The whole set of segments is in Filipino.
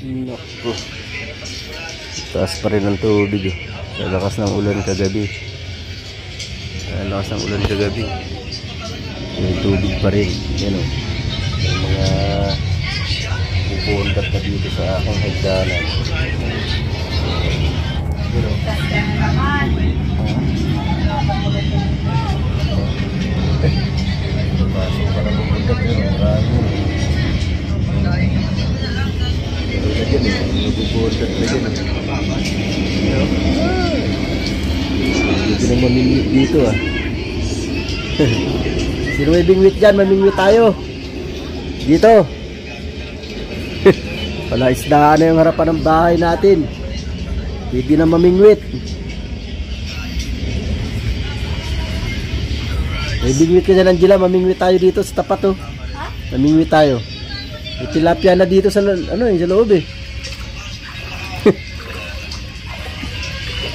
Naku. Taas pa rin ang tubig. Sa lakas ng ulan kagabi. May tubig pa rin. Yan o. May mga pupundat na dito sa aking hagdanan. Yan o. Pasok pa na pupundat yun. Marami. Dyan eh, nabubuhat na dyan. Dito na mamingwit dito ah. Sino may bingwit dyan? Mamingwit tayo. Dito. Wala isdaan na yung harapan ng bahay natin. Pwede na mamingwit. May bingwit ka dyan, Angela. Mamingwit tayo dito sa tapat oh. Mamingwit tayo. May tilapia na dito sa, ano, sa loob eh.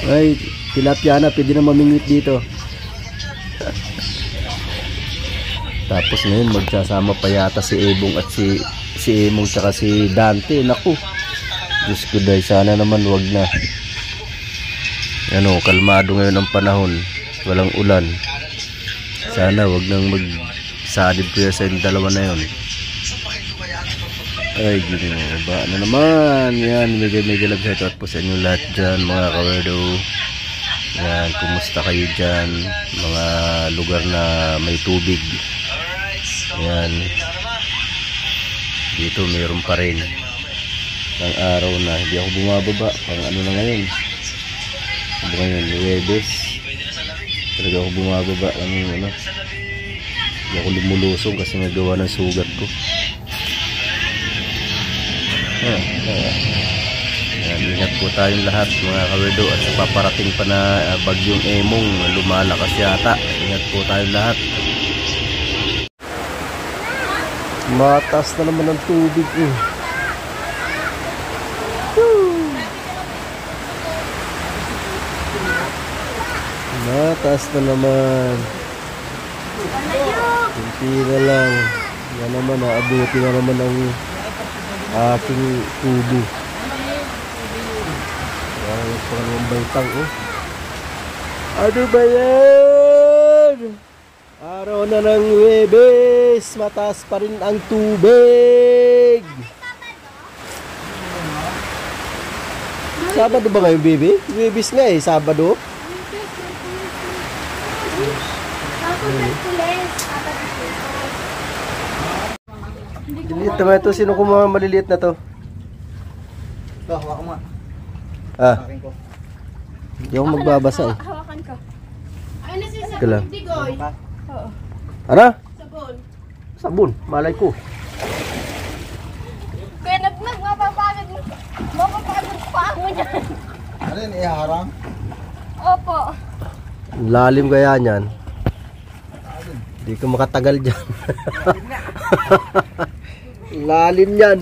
Ay, tilapia na, pwede na mamingwit dito. Tapos ngayon magsasama pa yata si Ebong at si Emong tsaka si Dante. Naku, Diyos ko dahil sana naman wag na. Ano, kalmado ngayon ang panahon, walang ulan. Sana wag nang magsadib kuya sa dalawa na yun. Ay, gino, ba na naman. Yan, mega love shout out po sa inyo lahat dyan, mga kawerdo. Yan, kumusta kayo dyan, mga lugar na may tubig. Yan, dito mayroon pa rin. Ang araw na, hindi ako bumababa. Pang ano na ngayon, Huwebes. Talaga ako bumababa. Ano, hindi ako lumulusong kasi nagawa ng sugat ko. Ingat po tayong lahat mga kawerdo. At paparating pa na bagyong Emong, lumalakas yata. Ingat po tayong lahat. Mataas na naman ang tubig eh. Mataas na naman. Kunti na lang. Yan naman, naabuti na naman ang aking tubo. Yan, parang baitang oh. Ano ba yan? Araw na ng Huwebes, mataas pa rin ang tubig. Sabado ba ngayon, baby? Huwebes nga eh, Sabado. Liliit naman ito. Sino kung maliliit na to? Hawakan mo. Hindi ako magbabasa eh. Hawakan ko. Ay, nasisabon Kailan? yung tigoy. Oo. Ano? Sabon. Sabon, malay ko. Kaya mapapagod mo. Mapapagod pa ako dyan. Ano yun, iharang? Opo. Lalim kaya niyan. Hindi ko makatagal dyan. Lalim yan.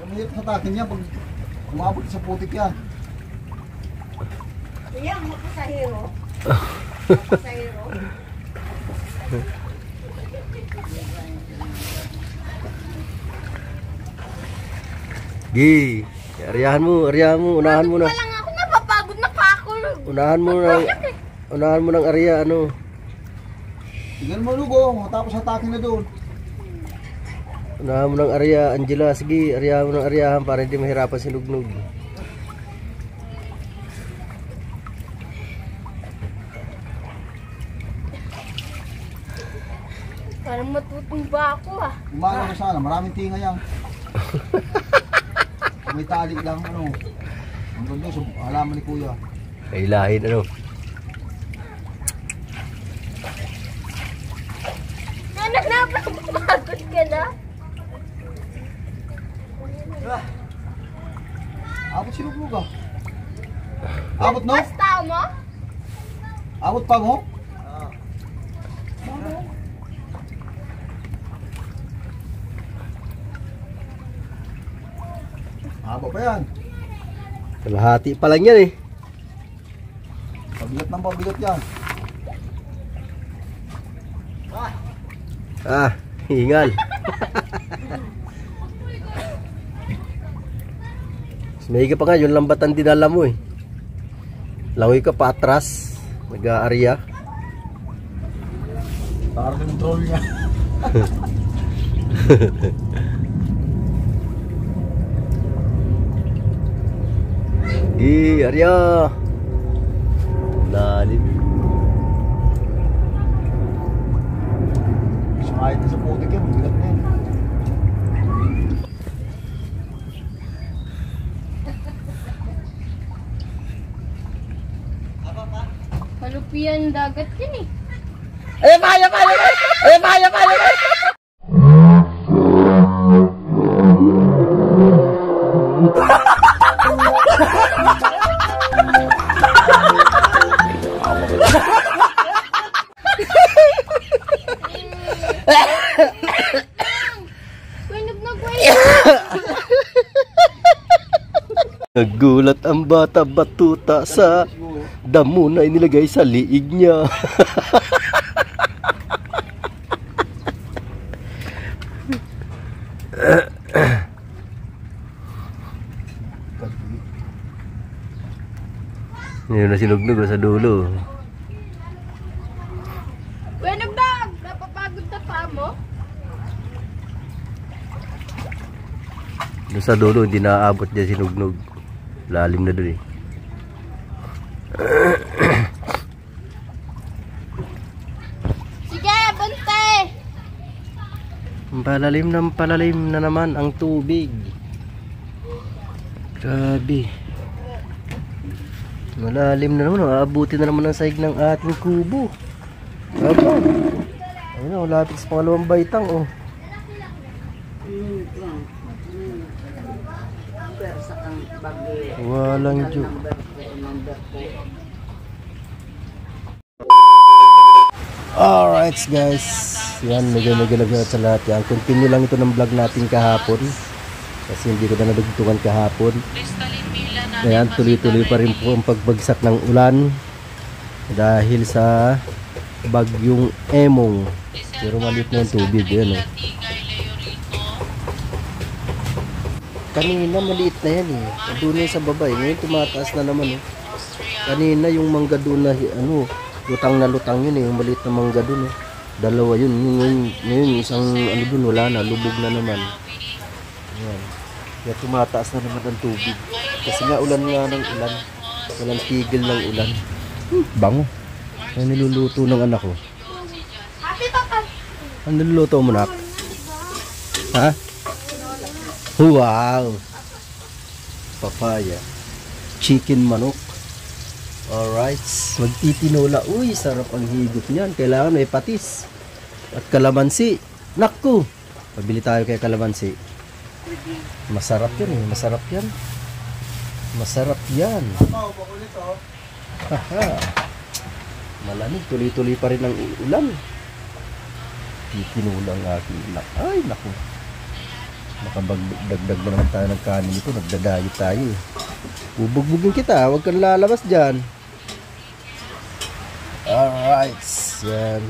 Mahirap sa takin niya pag umabot sa putik yan. Yan, makasahiro. Makasahiro. Gi, ariyahan mo, unahan mo na. Wala nga ako, napapagod na pa ako. Unahan mo ng ariya, ano. Tignan mo lugo, matapos sa takin na doon. Unahan mo ng ariya, Angela, sige, ariyahan mo ng ariyahan para hindi mahirapan si Nugnog. Parang matutumba ako ah. Umano na sana, maraming tinga yan. May tali lang, ano. Hanggang doon, sa halaman ni kuya. Kailahin, ano. Anak na, napapagod ka na. Abot si Lugnog ah. Abot no? Basta mo? Abot pa mo? Abot pa yan. Kalahati pa lang yan eh. Pabigat ng pabigat yan. Hingal. May ka pa nga, yung lambatan dinala mo eh. Langoy ka pa atras. Nag-aarya. Para control niya. Arya. Lalim. Kahit sa putik yan, bigat na yan. Malupian dagat yan eh. Nagulat ang bata batuta sa damo na inilagay sa liig niya. Yun na sinugnog sa dulo. Wenag dog! Napapagod na pa mo? Doon sa dulo hindi naaabot niya sinugnog. Lalim na doon eh. Sige, bante! Palalim na naman ang tubig. Grabe. Malalim na naman. Aabuti na naman ang sahig ng ating kubo. Aba. Ayun na, lapit sa pangalawang baitang oh. Walang joke. Alright guys, yan, medyo sa lahat yan. Continue lang ito ng vlog natin kahapon kasi hindi ko na nadugtungan kahapon. Ayan, tuloy-tuloy pa rin po ang pagbagsak ng ulan dahil sa bagyong Emong. Pero maliit na yung tubig yan oh. Kanina maliit na yan eh. Doon na sa baba eh. Ngayon tumataas na naman eh. Kanina yung mangga doon na ano, lutang na lutang yun eh. Yung maliit na mangga doon eh. Dalawa yun. Ngayon isang ano doon wala na. Lubog na naman. Ayan. Kaya tumataas na naman ang tubig. Kasi nga ulan nga ng ulan. Walang tigil ng ulan. Bango. Ano niluluto ng anak ko? Happy papa! Ano niluluto mo nak? Ha? Wow! Papaya. Chicken manok. Alright. Magtitinola. Uy, sarap ang higop niyan. Kailangan may patis. At kalamansi. Naku! Pabili tayo kay kalamansi. Masarap yan eh. Masarap yan. Masarap yan. Haha. Malamig. Tuloy-tuloy pa rin ang ulan. Titinola ang aking anak. Ay, naku. Makabagdagdag na naman tayo ng kanin ito. Nagdadayot tayo eh. Bubugbugin kita. Huwag kang lalabas dyan. Alright. Yan.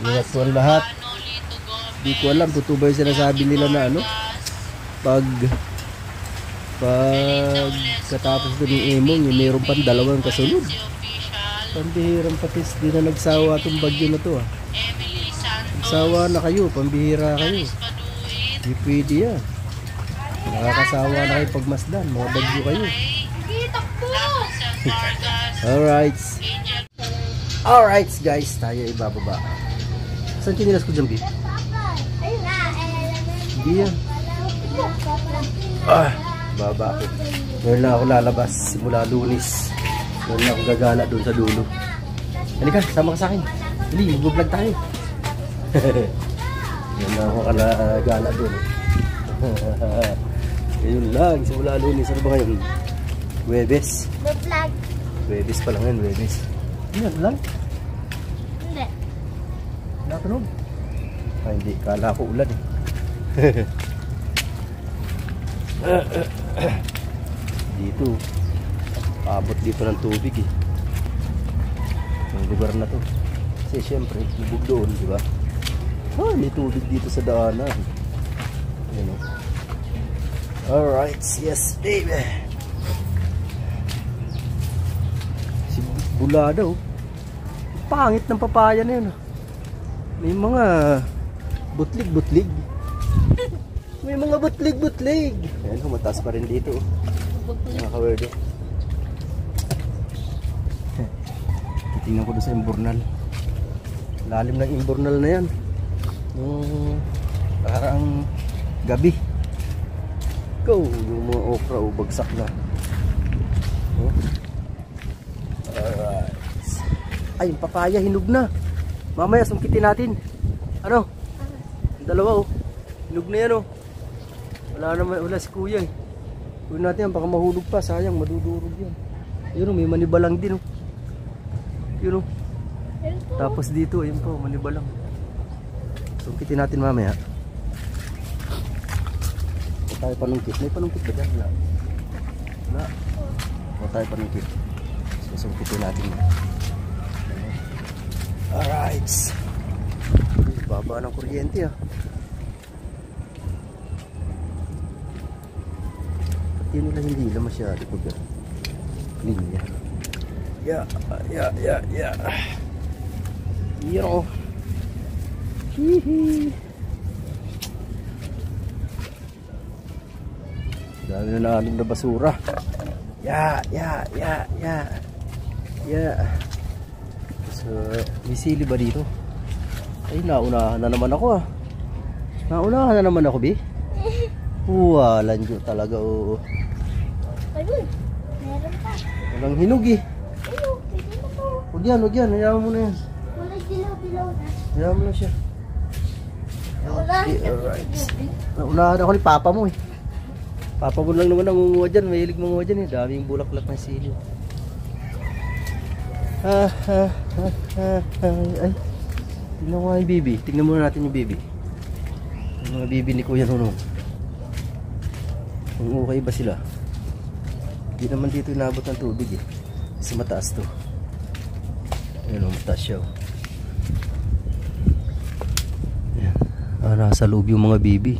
Ingat po ang lahat. Di ko alam. Totoo ba yung sinasabi nila na ano? Pag katapos doon yung Emong, yung mayroon pang dalawang kasunod. Pambihirang patis. Di na nagsawa itong bagyo na to ah. Nagsawa na kayo. Pambihira kayo. Di pwede yan. Nakakasawa na kayo pagmasdan. Mga bagyo kayo. Alright. Alright guys. Tayo ibababa. Saan chinilas ko dyan, B? Hindi yan. Baba ako. Ngayon lang ako lalabas. Simula Lunes. Ngayon lang ako gagala doon sa dulo. Halika, sama ka sa akin. Hindi, mag-vlog tayo. Ngayon lang ako gala doon. Ngayon lang, simula Lunes. Ano ba ngayon? Huwebes. Vlog. Huwebes pa lang yan, Huwebes. Yan lang. Hindi. Natunog. Ay, hindi. Kala ko ulan eh. Dito. Abot dito ng tubig eh. Ang lugar na to. Kasi syempre, lubog doon, di ba? May tubig dito sa daanan. Ayan o. Alright, yes baby. Si Bulada oh. Pangit ng papaya na yun. May mga butlig-butlig. May mga butlig-butlig. Ayan oh, mataas pa rin dito oh. Mga kawerdo. Tingnan ko doon sa imburnal. Lalim ng imburnal na yan. Parang gabi. Go! Yung mga okra o bagsak na. Alright. Ay, yung papaya hinog na. Mamaya sungkitin natin. Ano? Yung dalawa oh. Hinog na yan oh. Wala si kuya eh. Huwag natin yan, baka mahulog pa. Sayang, madudurog yan. Yun oh, may manibalang din oh. Yun oh. Tapos dito, ayun po, manibalang. Sungkitin natin mamaya. Huwag tayo panungkit. May panungkit ba dyan? Wala. Huwag tayo panungkit. So, sungkitin natin. Alright. Baba ng kuryente ah. Pati nila hindi lang masyado pag linya. Yeah. Yo. Hihi. Dami na naalim na basura. Yeah. So, may sili ba dito? Ay, naunahan na naman ako ah. Naunahan na naman ako, Bi. Walang dyo talaga, oo. Ayun, meron pa. Walang hinog eh. Ayun, pwede na po. Huwag yan. Hayaan mo na yan. Wala dilaw-dilaw na. Hayaan mo na siya. Wala. Okay, alright. Naunahan ako ni Papa mo eh. Papa mo lang naman nangunguha dyan. Mahilig manguha dyan eh. Daming bulaklak na sili. Ay. Tignan ko nga yung bibi. Tignan muna natin yung bibi. Yung mga bibi ni Kuya Nunong. Kung okay ba sila. Hindi naman dito inabot ng tubig eh. Kasi mataas to. Ayan o, mataas siya o. Nasa loob yung mga bibi.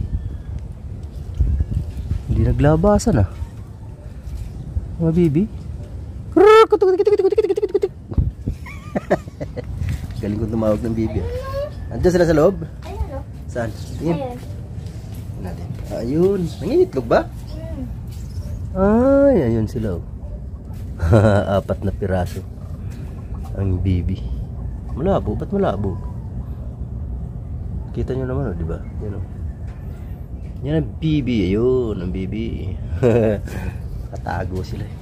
Hindi naglabasan ah. Mga bibi. Galing kong tumawag ng bibi. Andiyan sila sa loob? Ayun o. Saan? Tingin. Ayun. Natin. Ayun. Nangingitlog ba? Ay, ayun sila oh. 4 na piraso. Ang bibi. Malabo. Ba't malabo? Kita nyo naman oh, di ba? Yan oh. Yan ang bibi. Ayun, ang bibi. Katago sila eh.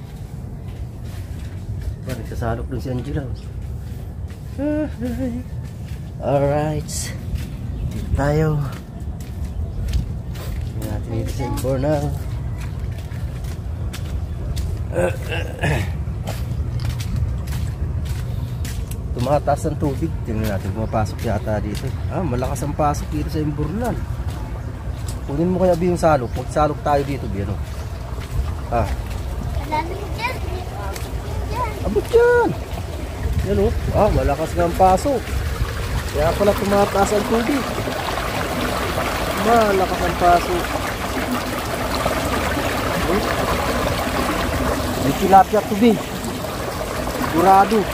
Diba, nagsasalok dun si Angela oh. Alright. Dito tayo. Tingnan natin dito sa imburnal. Tumataas ang tubig. Tingnan natin, pumapasok yata dito. Malakas ang pasok dito sa imburnal. Kunin mo kaya Bi yung salok. Magsalok tayo dito Bi, ano? Malalim dyan. Abot dyan. Yan o. Malakas nga ang pasok. Kaya pala tumataas ang tubig. Malakas ang pasok. May tilapia to Bi. Sigurado.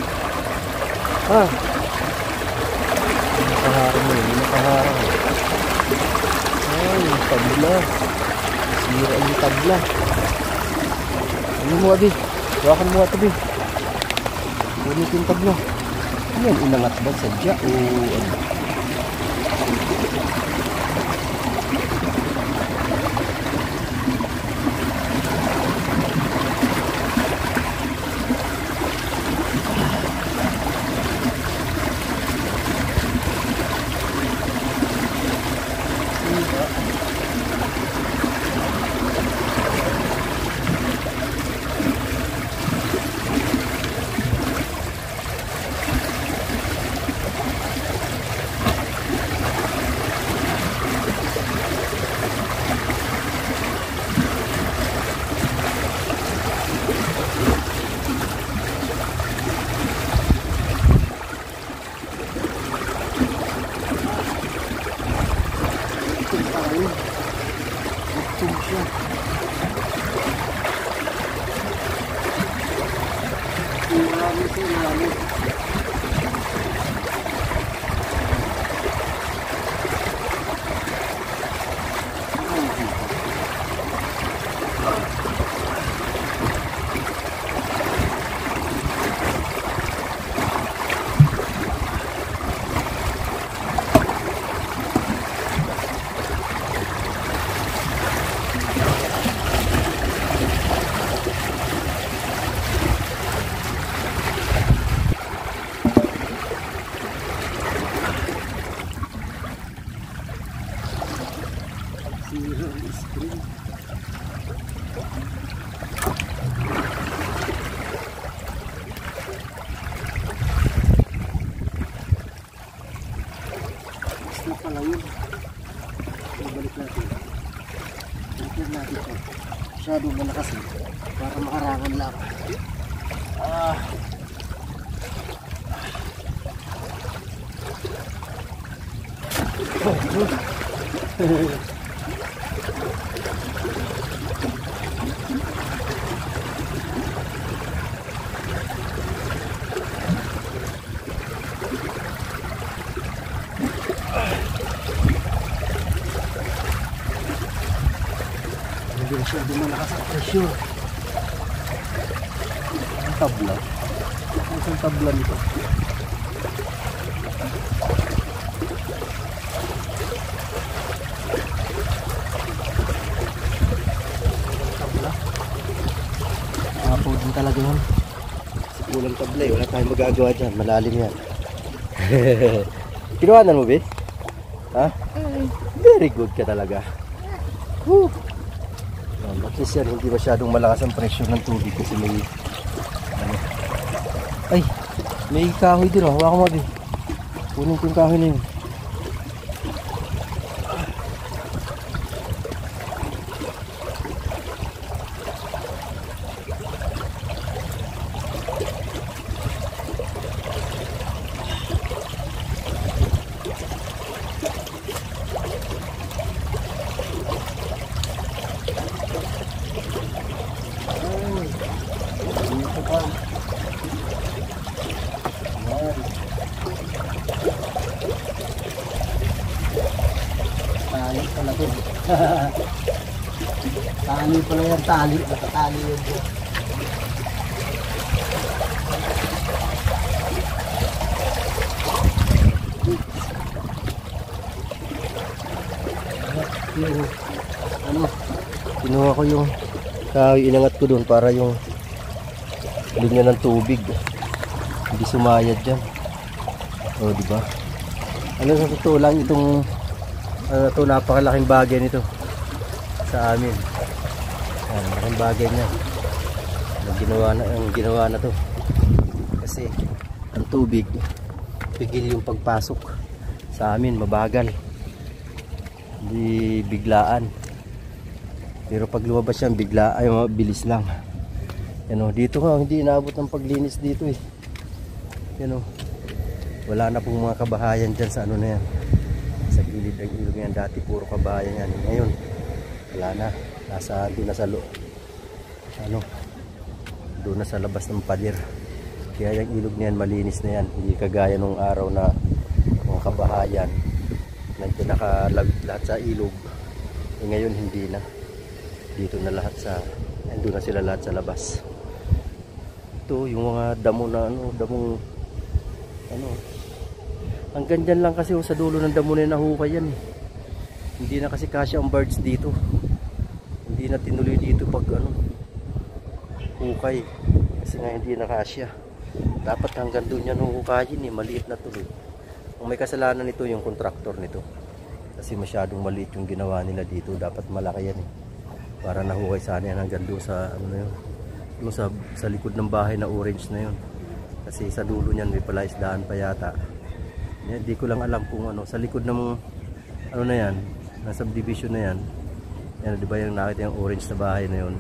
Nakaharang mo yun. Nakaharang. Ay, yung tabla. Sira yung tabla. Ano mo Abi? Huwakan mo ito Bi. Ulit yung tabla. Yan, inangat ba sadya o ano? Ito siya. screen. Basta pala yun. Balik natin. Balik natin ito. Masyadong malakas eh. Para makarangan lang. Hindi masyadong malakas ang pressure. Ang tabla. Ang tabla nito. Apo din talaga yan. Kulang tabla eh. Wala tayong magagawa dyan. Malalim yan. Kinuhanan mo, be? Ha? Very good ka talaga. Woo! At least yan, hindi masyadong malakas ang pressure ng tubig kasi may ano. Ay, may kahoy din oh. Hawakan mo, be. Kunin ko yung kahoy na yun. Tali pala ito. Tali pala yan, tali. Nakatali yun dyan. Ano, kinuha ko yung kahoy, inangat ko doon para yung linya ng tubig hindi sumayad dyan. O, diba? Ano, sa totoo lang itong ito, napakalaking bagay nito sa amin. Ayan, malaking bagay niya ang ginawa na to kasi ang tubig pigil yung pagpasok sa amin, mabagal, hindi biglaan. Pero pag lumabas yan, bigla ay mabilis lang. Yan o, dito nga hindi inaabot ng paglinis dito eh. Yan o, wala na pong mga kabahayan dyan sa ano na yan, sa gilid ng ilog yan. Dati puro kabahayan yan, ngayon wala na, nasa doon na sa ano, doon na sa labas ng pader. Kaya yung ilog na yan malinis na yan, hindi kagaya nung araw na mga kabahayan nandiyan lahat sa ilog. Ngayon hindi na, dito na lahat sa, doon na sila lahat sa labas. Ito yung mga damo na ano, damong ano, hanggang dyan lang kasi sa dulo ng damo na nahukay yan eh. Hindi na kasi kasya ang birds dito, hindi na tinuloy dito pag ano, hukay kasi nga hindi na kasya. Dapat hanggang doon yan hukayin eh, maliit na tuloy. Ang may kasalanan nito yung contractor nito kasi masyadong maliit yung ginawa nila dito. Dapat malaki yan eh, para nahukay sana yan hanggang doon sa ano na yun, doon sa likod ng bahay na orange na yun. Kasi sa dulo niyan may palaisdaan pa yata. Hindi ko lang alam kung ano, sa likod ng ano na yan, na subdivision na yan. Yan, di ba yung nakita yung orange na bahay na yun?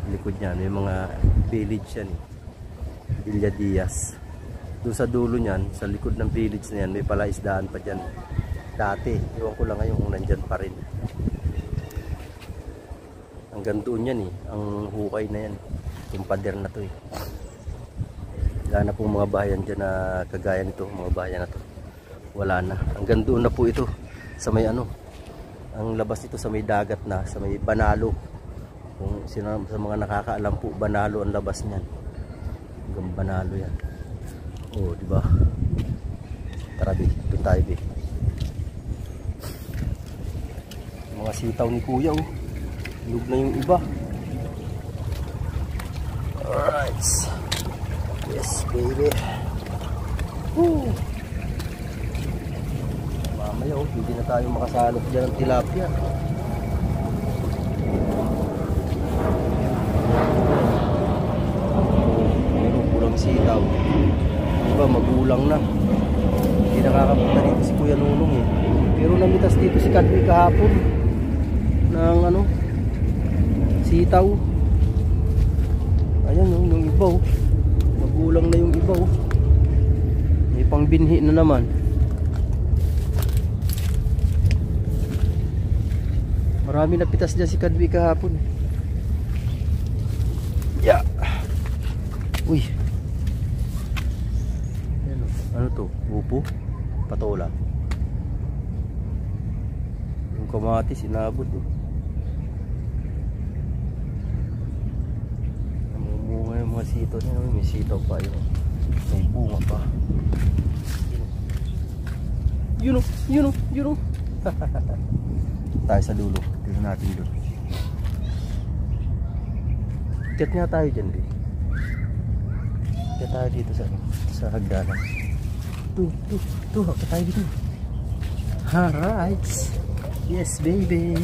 Likod niyan, may mga village yan eh. Villa Diaz. Doon sa dulo niyan, sa likod ng village na yan, may palaisdaan pa dyan. Dati, iwan ko lang ngayon kung nandyan pa rin. Hanggang doon yan eh, ang hukay na yan. Yung pader na to eh. Wala na pong mga bahayan dyan na kagaya nito, mga bahayan na to. Wala na. Hanggang doon na po ito sa may ano, ang labas nito sa may dagat na, sa may Banalo. Kung sino sa mga nakakaalam po, Banalo ang labas niyan. Hanggang Banalo yan. Oh, di ba? Tara, be, doon tayo, be. Mga sitaw ni Kuya, oh. Lug na yung iba. Alright. Yes, baby. Woo. Mamaya, oh, hindi na tayo makasalok dyan ng tilapia. kahapon ng ano, sitaw. Ayan yung iba oh. Magulang na yung iba oh. May pangbinhi na naman. Marami na pitas dyan si Kadwi kahapon. Yeah. Uy. Ayan oh. Ano to? Upo? Patola. Yung kamatis inabot oh. Namumunga yung mga sitaw niya. May sitaw pa yun. May bunga pa. Yun o. Tayo sa dulo. Tignan natin doon. Kit nga tayo dyan di. Kit tayo dito sa hagdanan. Tuh, kit tayo dito. Alright. Yes baby.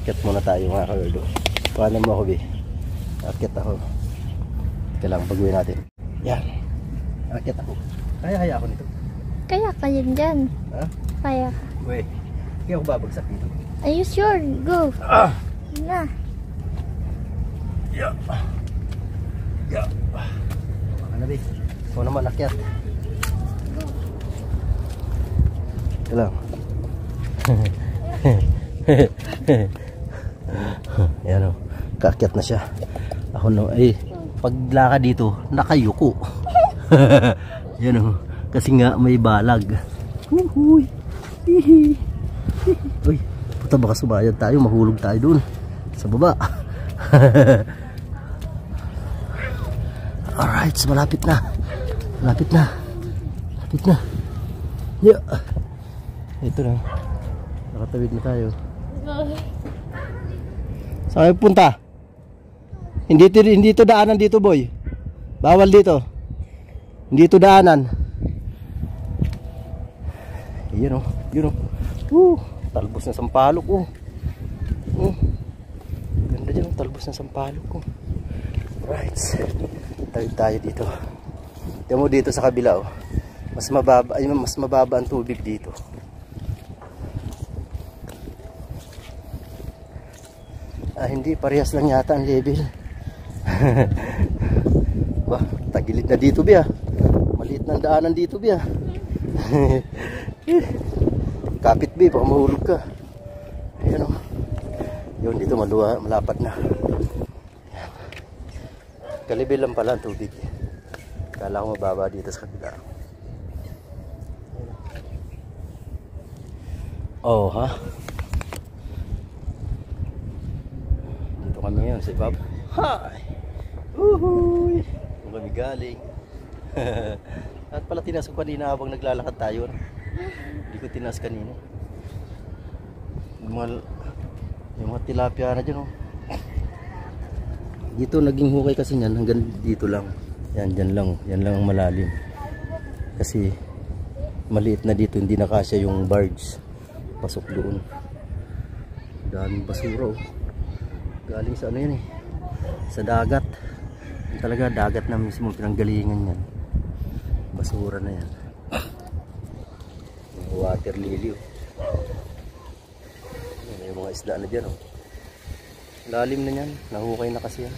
Kit muna tayo mga kalordo. Paano mo ako be? Akit ako. Kailangan baguhin natin. Yan. Akit ako. Kaya ako nito. Kaya ka dyan. Ha? Kaya ka. Wait. Hindi ako babagsak dito. Are you sure? Go. Na. Yeah. Ano ba? Ikaw naman akyat. Kailang. Yan o. Kaakyat na siya. Ako no. Ay. Paglaka dito, nakayuko. Yan o. Kasi nga may balag. Uy. Uy. Puta baka sumayad tayo. Mahulog tayo dun. Sa baba. Alright, malapit na. Malapit na. Yeah. Ito na. Nakatawid na tayo. Saan kayo punta? Hindi to daanan dito, boy. Bawal dito. Hindi to daanan. Yun o. Talbos na sampalok oh. Ganda dyan, talbos na sampalok oh. Right. Tayo dito. Tignan mo dito sa kabila oh. Mas mababa ang tubig dito. Hindi parehas lang yata ang level. Bah, tagilid na dito biya. Maliit na daanan dito biya. Kapit bi, baka mahulog ka. Ayan o. Yun dito malapad na. Ayan. Kalibil lang pala ang tubig. Kala ko mababa dito sa kabila. Oh ha. Dito kami ngayon sa ibab. Hi! Uhuy! Kung kami galing. At pala tinas ko kanina habang naglalakad tayo. Hindi ko tinas kanina. Yung mga tilapia na dyan oh. Dito naging hukay kasi niyan hanggang dito lang. Yan lang ang malalim. Kasi maliit na dito, hindi na kasya yung barge. Pasok doon. Daming basura oh. Galing sa ano yan eh. Sa dagat. Yung talaga dagat na mismo pinanggalingan yan. Basura na yan. Water lily oh. May mga isda na dyan oh. Lalim na yan. Nahukay na kasi yan.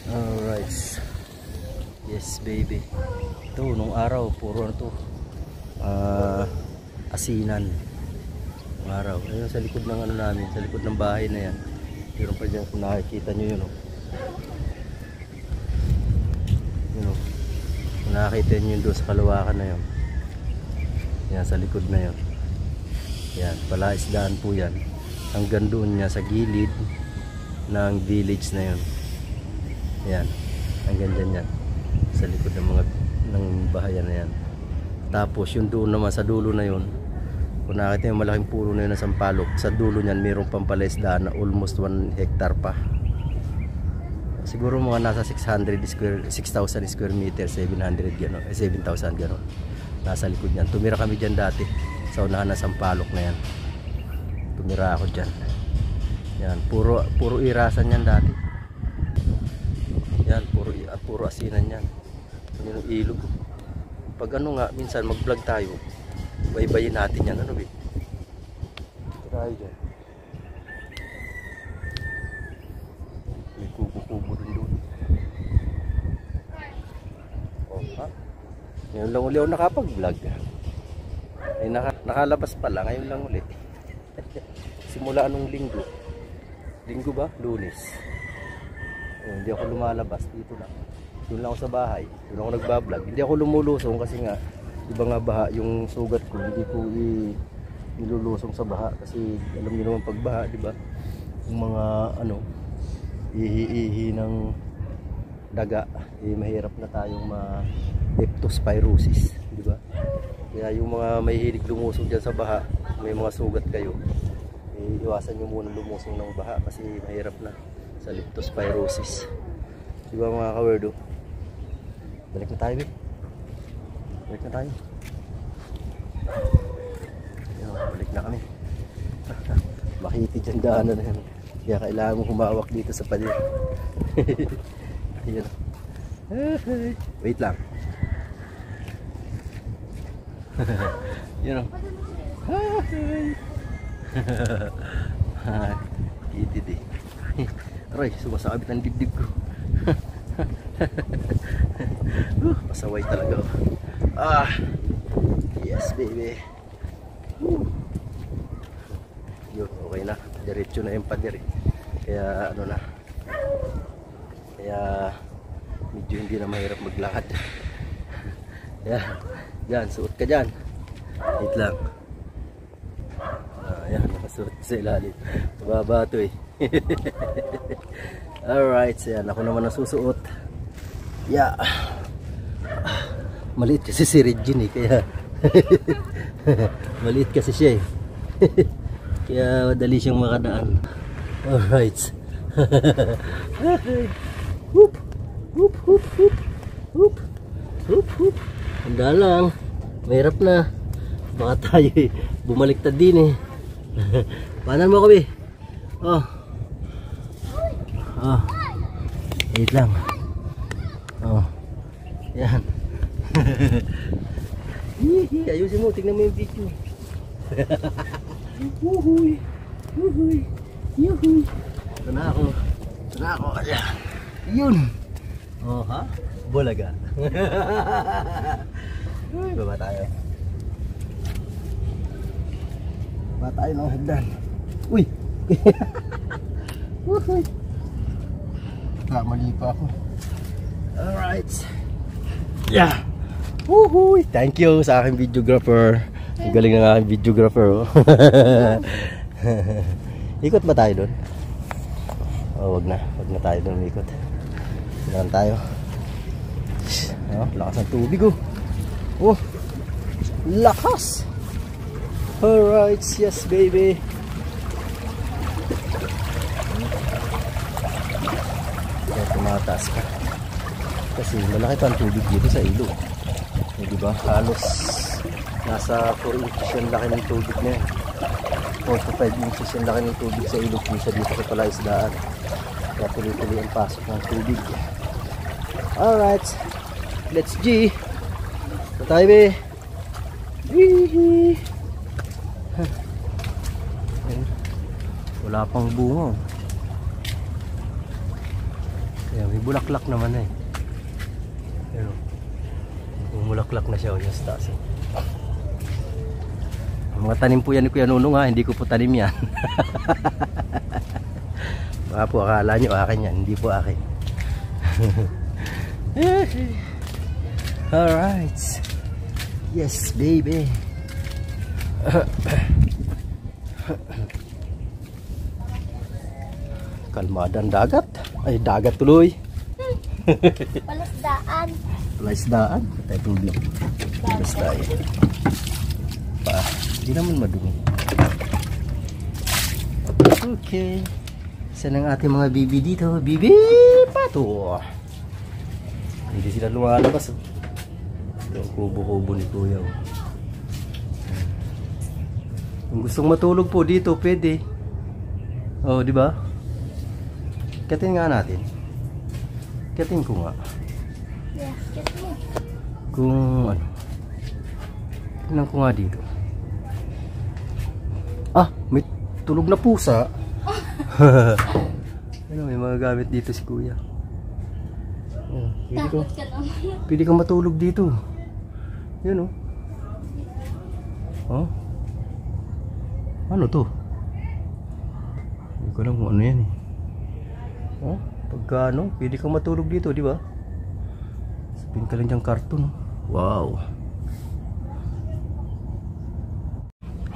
Alright. Yes baby. Ito nung araw puro ano to asinan. Nung araw. Ayun sa likod ng ano namin. Sa likod ng bahay na yan. Meron pa dyan kung nakikita nyo yun oh. Yun oh. Kung nakakita nyo yun doon sa kalawakan na yun. Yan sa likod na yun. Yan, palaisdaan po yan. Hanggang doon niya sa gilid ng village na yun. Yan, hanggang dyan yan. Sa likod ng bahayan na yan. Tapos yung doon naman sa dulo na yun, kung nakita yung malaking puno na yun na sampalok, sa dulo niyan mayroon pang palaisdaan na almost 1 hectare pa. Siguro mga nasa 6,000 square meter, 700 gano'n, 7,000 gano'n. Nasa likod niyan. Tumira kami dyan dati sa unahan ng sampalok na yan. Tumira ako dyan. Yan, puro irasan yan dati. Yan, puro asinan yan. Yan yung ilog. Pag ano nga, minsan mag-vlog tayo, baybayin natin yan. Ano ba? Tayo dyan. May kubo-kubo rin doon. Oh, ha? Ngayon lang uli ako nakapag-vlog. Ay, nakalabas pala. Ngayon lang uli. Simula anong linggo? Linggo ba? Lunes. Hindi ako lumalabas. Dito lang. Doon lang ako sa bahay. Doon ako nagbablog. Hindi ako lumulusong kasi nga iba nga baha yung sugat ko. Hindi ko nilulusong sa baha kasi alam niyo naman pag baha, di ba? Yung mga ano, ihi-ihi ng daga, mahirap na tayong leptospirosis, di ba? Kaya yung mga may hilig lumusong dyan sa baha, may mga sugat kayo, iwasan nyo muna lumusong ng baha kasi mahirap na sa leptospirosis. Di ba mga kawerdo? Balik na tayo, eh. Balik na tayo. Ayan, balik na kami. Makiti dyan daanan na yan. Kaya kailangan mo humawak dito sa pader. Ayan. Wait lang. Yan o. Kitid eh. Aray, sumasabit ang dibdib ko. Pasaway talaga. Yes baby. Yun, okay na. Diretso na yung pader eh. Kaya ano na. Kaya medyo hindi na mahirap maglakad. Kaya yan, suot ka dyan. Wait lang. Ayan, nakasuot sa ilalim. Mababa ito eh. Alright, so yan, ako naman nasusuot. Yeah. Maliit kasi si Regine eh, kaya maliit kasi siya eh. Kaya madali siyang makadaan. Alright. Whoop, whoop, whoop, whoop, whoop, whoop, whoop. Handa lang. Mahirap na. Baka tayo eh, bumaliktad din eh. Panan mo kami. Oh. Oh. Wait lang. Oh. Yan. Ayusin mo, tingnan mo yung video. Wuhuy. Wuhuy. Yuhuy. Ito na ako. Ito na ako. Ayan. Yun. Oh ha? Bulaga. Baba tayo. Baba tayo ng hagdan. Uy. Wuhuy. Mali pa ako. Alright. Yeah. Woohoo! Thank you sa aking videographer. Ang galing ng aking videographer. Oh. Ikot ba tayo doon? Oh, wag na. Wag na tayo doon ikot. Sinahan tayo. Oh, lakas ng tubig oh. Oh. Lakas. Alright. Yes baby. Tumataas ka kasi malaki pa ang tubig dito sa ilog eh, diba? Halos nasa 4 inches yung laki ng tubig na yan, 4 to 5 inches yung laki ng tubig sa ilog dito sa palaisdaan, kaya tuloy-tuloy ang pasok ng tubig. Alright, let's G ito tayo be. Wala pang bunga. Ayan, may bulaklak naman eh. Pero bumulaklak na siya yung sa taas. Mga tanim po yan ni Kuya Nunong ha, hindi ko po tanim yan. Baka po akala nyo akin yan, hindi po akin. Alright. Yes baby. Kalmadang dagat. Ay, dagat tuloy. Palasdaan. Palasdaan. Tayo tubig. Palasdaan. Pa, hindi naman madumi. Okay. Saan ang ating mga bibi dito? Bibi pato. Hindi sila lumalabas. Ito ang kubo-kubo ni Kuya. Kung gustong matulog po dito, pwede. Oh, di ba? Katin nga natin. Katin ko nga. Yes, get mo. Kung ano, Tingnan ko nga dito. Ah, may tulog na pusa. Ano, may mga gamit dito si kuya. Oh, pwede kang matulog dito. Yan oh. Oh. Ano to? Hindi ko alam kung ano yan eh. Oh, pagka ano, pwede kang matulog dito, di ba? Sabihin ka lang diyang karton. Wow.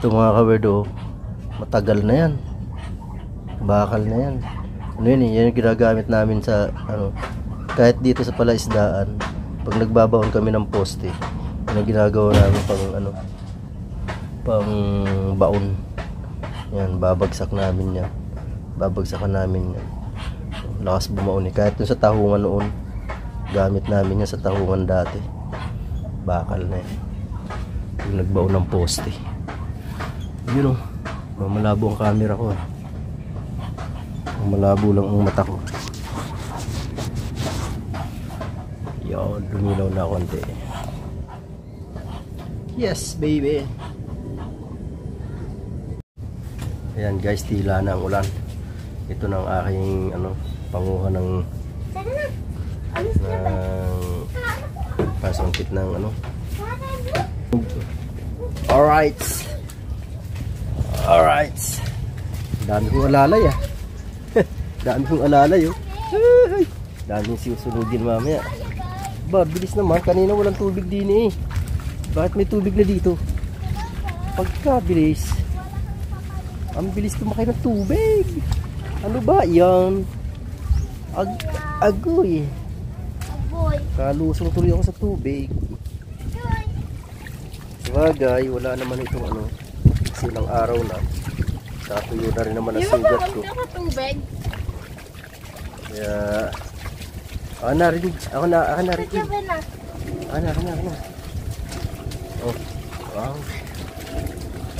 Ito mga kawerdo, matagal na yan. Bakal na yan. Ano yun eh, yan yung ginagamit namin sa ano, kahit dito sa palaisdaan. Pag nagbabaon kami ng poste, yan ang ginagawa namin pang ano, pang baon. Yan, babagsak namin yan. Babagsakan namin yan. Lakas bumaon eh. Kahit dun sa tahungan noon, gamit namin yan sa tahungan dati. Bakal na yan. Yung nagbaon ng poste. Yun o, malabo ang camera ko. Malabo lang ang mata ko. Yun, luminaw na konti. Yes, baby. Ayan guys, tila na ang ulan. Ito na ang aking ano, panguha ng pasangkit ng ano. Alright. Alright. Dami kong alalay ah. Dami kong alalay oh. Dami kong sinusunugin mamaya. Ba, bilis naman. Kanina walang tubig din eh. Bakit may tubig na dito? Pagkabilis. Ang bilis tumakay ng tubig. Ano ba yan? Agoy. Kalusong tuloy ako sa tubig. Sabagay, wala naman itong ano. Silang araw na. Tatuyo na rin naman ang sugat ko. Kaya ako na rin. Ako na rin. Ako na. Oh, wow.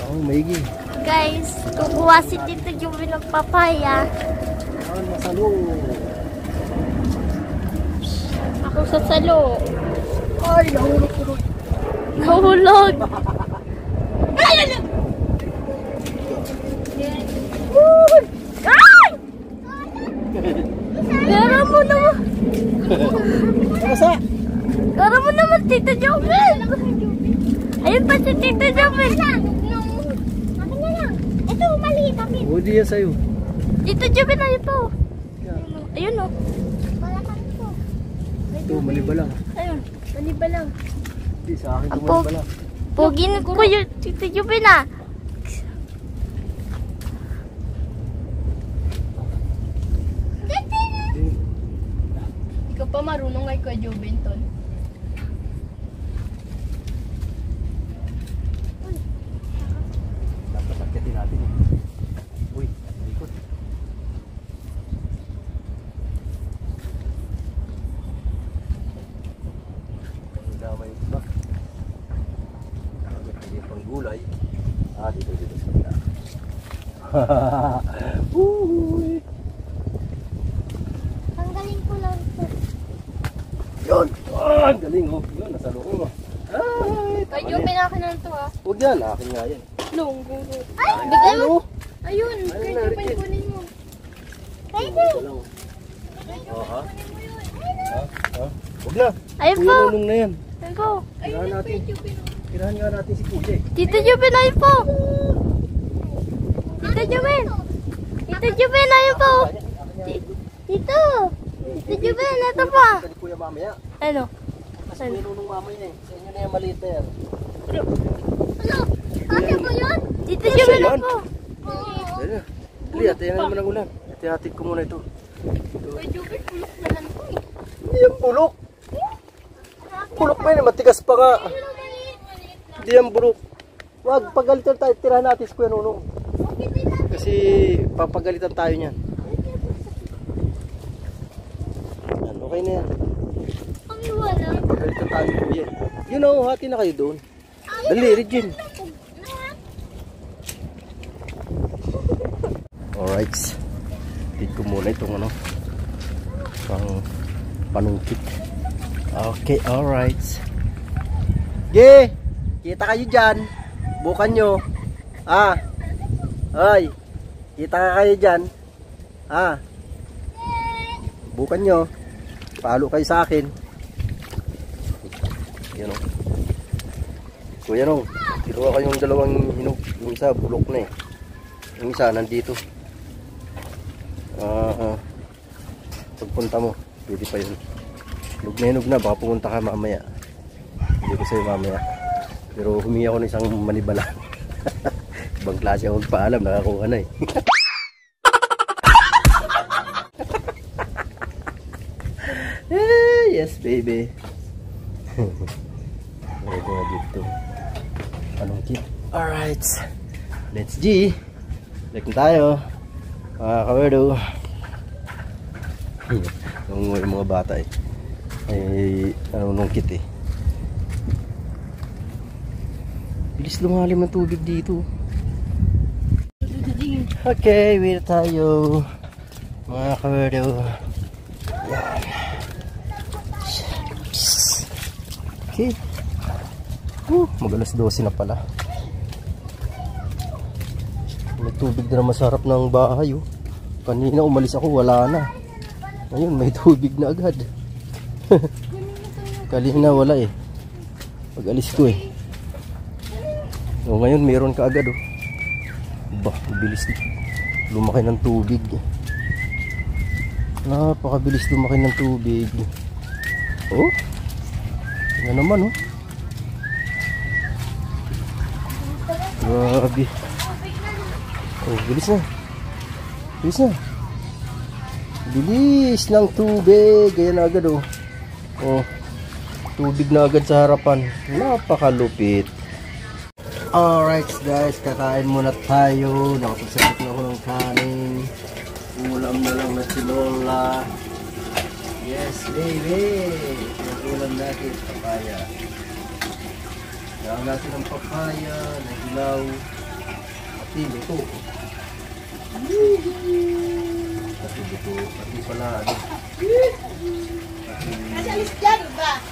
Oh, maigi. Guys, kukuha si Tito Joey ng papaya. Masalo. Ako sa salo. Ay, nahulog. Nahulog. Ay! Gara mo naman. Gara mo naman, Tito Joey. Ayun pa si Tito Joey. Ito, maliit akin. O, di yan sa'yo. Tito Joey na yun po. Ayun o. Ito, maliba lang. Ayun, maliba lang. Hindi, sa akin ito maliba lang. Pugin ko yung Tito Joey na. Ikaw pa marunong kay Kuya Jobenton. Dapat pagkatin natin eh. Uy, ikot. Damay ito ba? Agad pang gulay. Dito sa kabila. Uy! Tanggalin ko lang ito. Yun! Galing oh! Yun, nasa loob oh. Ay! Kuya Joben akin na ito ha. Huwag yan, akin nga yan. Lunggo. Ay! Bigay mo! Ayun! Ayun Kuya na, Joben Ricky. kunin mo. Pwede! Oh, ha? Ha? Ha? Huwag na! Ayun Kuya po! Nunong na yan. Ayun po! Tirahan natin. Tirahan nga natin si Kuya eh. Tito Joben, ayun po! Tito Joben! Tito Joben, ayun po! Tito! Tito Joben, ito pa! Sa ni Kuya mamaya. Ano? Kasi Kuya Nunong mamaya eh. Sa inyo na yung maliit na yan. Ano? Ano po yun? Tito Joben na po! Dali na. Dali, atayan na naman ang ulan. Atihatid ko muna ito. Kuya Joben, pulok na lang po eh. Hindi yan bulok. Bulok pa yun eh. Matigas pa nga. Hindi yan bulok. Wag, pagalitan tayo. Tirahan natin si Kuya Nunong. Kasi papagalitan tayo niyan. Yan, okay na yan. Ang wala. Pagalitan tayo ni Kuya. Yun o, hati na kayo doon. Dali, Regine. Alright. Tignan ko muna itong ano. Pang panungkit. Okay, alright. Ge! Kita kayo dyan. Bukan nyo. Ah. Ay. Kita kayo dyan. Ah. Bukan nyo. Palo kayo sa akin. Yan o. Kuya nung. Kinuha kayong dalawang hinog. Yung isa bulok na eh. Yung isa nandito. Pagpunta mo. Pwede pa yun. Hinog na hinog na. Baka pumunta ka mamaya. Hindi ko sa'yo mamaya. Pero humingi ako ng isang manibala. Ibang klase ako magpaalam. Nakakuha na eh. Yes baby. Ito na dito. Anong kit? Alright. Let's G. Like na tayo. Mga kawerdo. Yung mga bata eh. Ay anong kit eh. Bilis lumalim ang tubig dito. Okay, wait tayo. Mga kawerdo. Yan. Okay. Mag-alas 12 na pala. May tubig na masarap ng bahay oh. Kanina umalis ako, wala na. Ngayon may tubig na agad. Kanina wala eh. Pag-alis ko eh. O ngayon meron ka agad oh. Bah, bilis lumaki ng tubig. Napakabilis lumaki ng tubig. Oh. Yan naman oh. Grabe. Oh, bilis na. Bilis na. Bilis ng tubig. Ayan na agad oh. Oh. Tubig na agad sa harapan. Napakalupit. Alright guys, kakain muna tayo. Nakapagsagot na ako ng kanin. Ulam na lang na tinola. Yes baby. Ulam natin papaya. Gawin natin ang papaya na hilaw. Pati luto. Pati luto. Pati pala ano. Kasi alis dyan ba?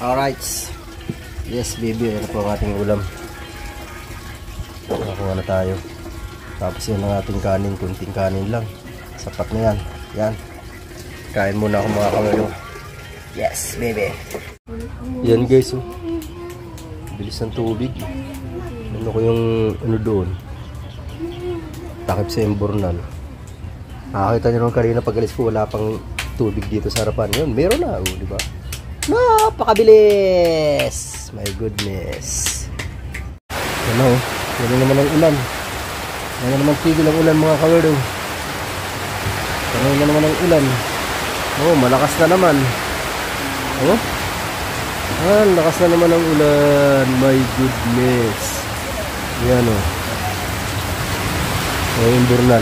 Alright. Yes baby, ano po ang ating ulam. Nakakuha na tayo. Tapos yan ang ating kanin, kunting kanin lang. Sapat na yan. Yan. Kain muna ako mga kawalo. Yes baby. Yan guys oh. Bilis ng tubig. Ano ko yung ano doon. Takip sa Embornal. Nakakita nyo naman kanina pag alis ko wala pang tubig dito sa harapan. Yun, meron na oh, diba? Napakabilis! My goodness. Ano, yan naman ang ulan. Yan naman tigil ang ulan mga kawerdo. Yan naman ang ulan. Oh, malakas na naman. Oh? Lakas na naman ang ulan. My goodness. Yan oh. Oh, yung Burnal.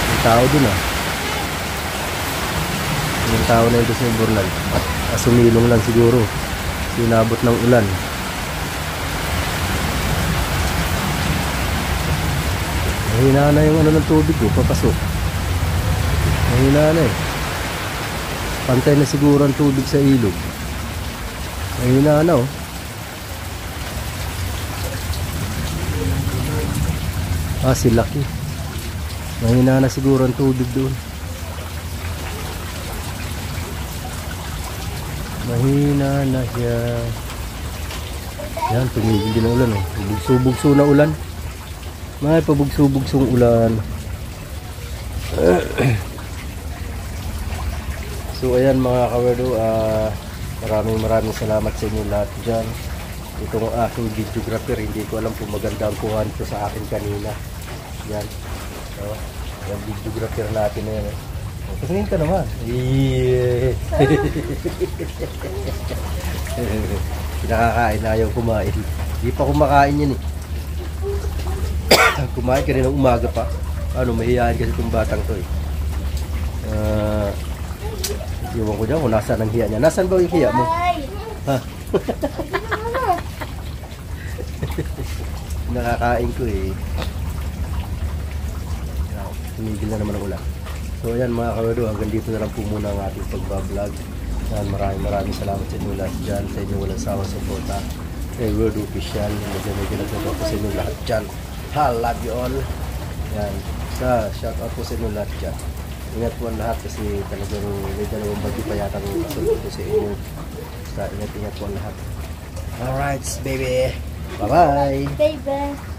May tao dun ah. Yung tao na ito sa Burnal. Sumilong lang siguro. Sinabot ng ulan. Mahina na yung ano ng tubig ko, papasok. Mahina na eh. Pantay na siguro ang tubig sa ilog. Mahina na oh. Si Lucky. Mahina na siguro ang tubig doon. Mahina na siya. Yan, tumigil din ang ulan oh. Bugso-bugso na ulan. May pabugso-bugsong ulan. So ayan mga kawerdo, maraming salamat sa inyo lahat dyan. Itong aking videographer, hindi ko alam kung maganda ang kuhan ko sa akin kanina. Yan. So, yung videographer natin na yan. Pasingin ka naman. Yeah. Pinakakain na ayaw kumain. Hindi pa kumakain yan eh. Kumain ka rin ng umaga pa. Ano, mahihayin kasi itong batang to eh. Iwan ko dyan kung nasaan ang hiya niya. Nasaan ba yung hiya mo? Ha? Nakakain ko eh. Tumigil na naman ang ulan. So ayan mga kawedo, hanggang dito na lang po muna ang ating pagbablog. Yan, maraming salamat sa inyo lahat dyan, sa inyo walang sawang suporta kay Word Official. Medyo nagsasawa po sa inyo lahat dyan. Ha, love you all. Yan, shout out po sa inyo lahat dyan. Ingat po ang lahat kasi talagang may dalawang bagyo pa yata ng kasunod po sa inyo. Basta ingat po ang lahat. Alright baby, bye bye. Baby.